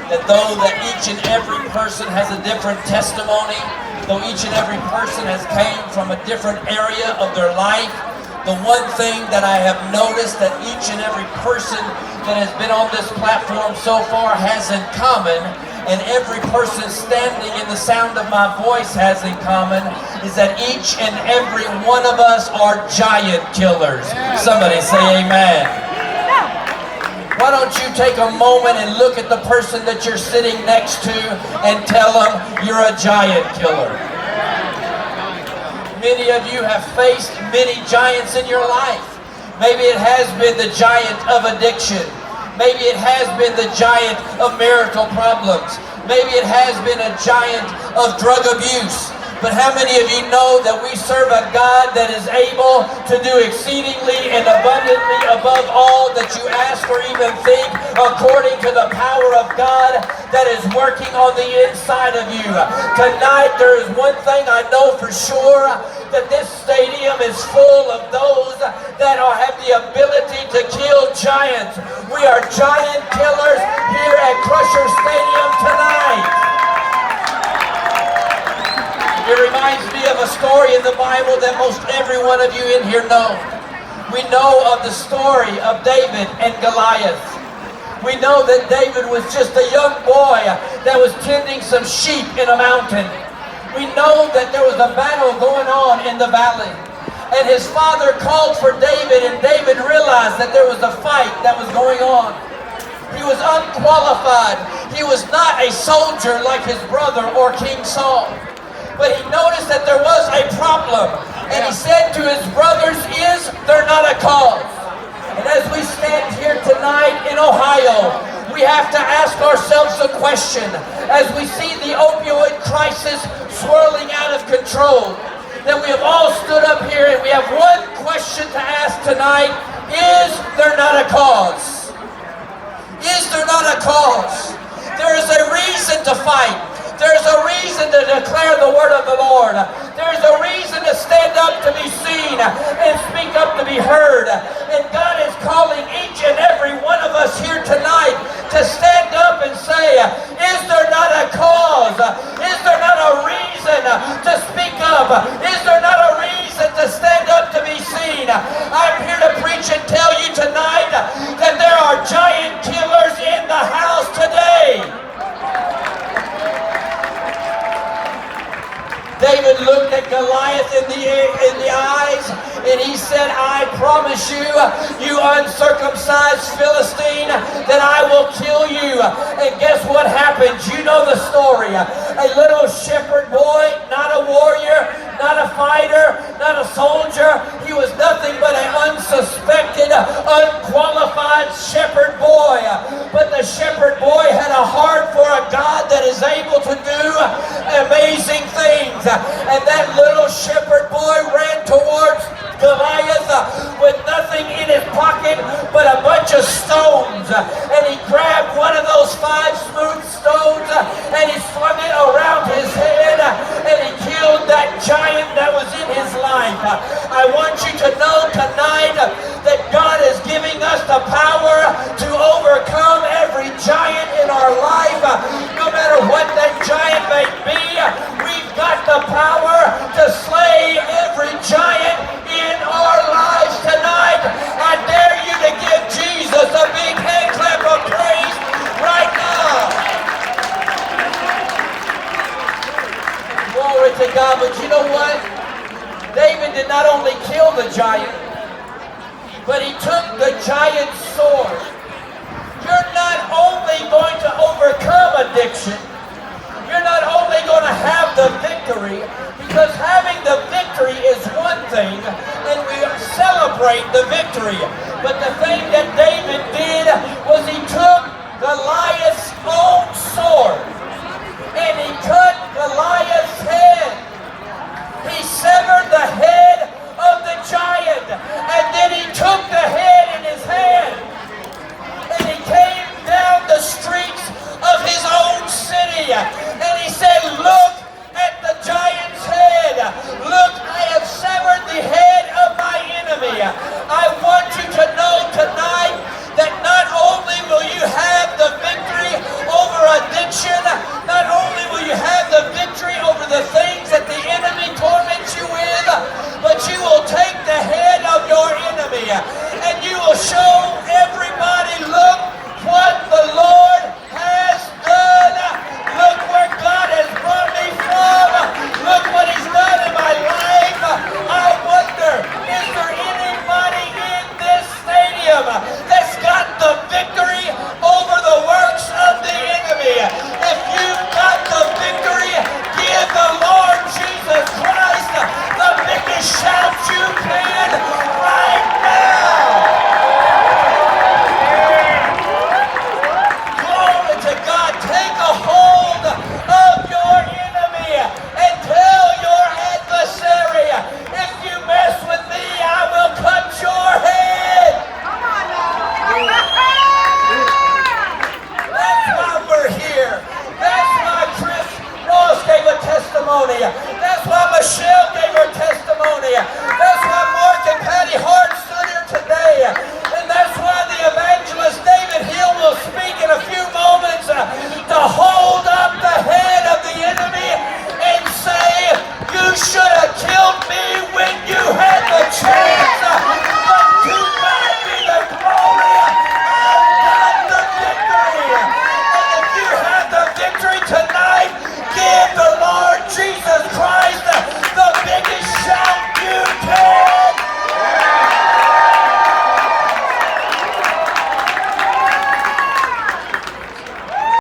that though that each and every person has a different testimony, though each and every person has came from a different area of their life, the one thing that I have noticed that each and every person that has been on this platform so far has in common, and every person standing in the sound of my voice has in common, is that each and every one of us are giant killers. Somebody say amen. Why don't you take a moment and look at the person that you're sitting next to and tell them you're a giant killer. Many of you have faced many giants in your life. Maybe it has been the giant of addiction. Maybe it has been the giant of marital problems. Maybe it has been a giant of drug abuse. But how many of you know that we serve a God that is able to do exceedingly and abundantly above all that you ask or even think, according to the power of God that is working on the inside of you? Tonight there is one thing I know for sure, that this stadium is full of those that have the ability to kill giants. We are giant killers here at Crusher Stadium tonight. It reminds me of a story in the Bible that most every one of you in here know. We know of the story of David and Goliath. We know that David was just a young boy that was tending some sheep in a mountain. We know that there was a battle going on in the valley. And his father called for David, and David realized that there was a fight that was going on. He was unqualified. He was not a soldier like his brother or King Saul. But he noticed that there was a problem. And he said to his brothers, is there not a cause? And as we stand here tonight in Ohio, we have to ask ourselves a question. As we see the opioid crisis swirling out of control, that we have all stood up here and we have one question to ask tonight. Is there not a cause? Is there not a cause? There is a reason to fight. There's a reason to declare the word of the Lord. There's a reason to stand up to be seen and speak up to be heard. And God is calling each and every one of us here tonight to stand up and say, is there not a cause? Is there not a reason to speak up? Is there not a reason to stand up to be seen? I'm here to preach and tell you tonight that there are giant killers in the house today. David looked at Goliath in the eyes and he said, I promise you, you uncircumcised Philistine, that I will kill you. And guess what happened? You know the story. A little shepherd boy, not a warrior, not a fighter, not a soldier. He was nothing but an unsuspected, unqualified shepherd boy. But the shepherd boy had a heart for a God that is able to do amazing things. And that little shepherd boy ran towards Goliath with nothing in his pocket but a bunch of stones. And he grabbed one of those 5 smooth stones and he flung it around his head and he killed that giant that was in his life. I want you to know tonight that God is giving us the power to overcome every giant in our life. No matter what that giant may be, we've got the power to slay every giant in our lives tonight. I dare you to give Jesus a big hand clap of praise right now. Glory to God. But you know what? David did not only kill the giant, but he took the giant's sword. You're not only going to overcome addiction, you're not only going to have the victory, because having the victory is one thing, and we celebrate the victory. But the thing that David did was he took Goliath's own sword, and he cut Goliath's head. He severed the head of the giant, and then he took the head in his hand, and he came down the streets of his own city, and he said, look at the giant's head. Look, I have severed the head of my enemy. I want you to know tonight that not only will you have the victory over a testimony. That's why Michelle gave her testimony.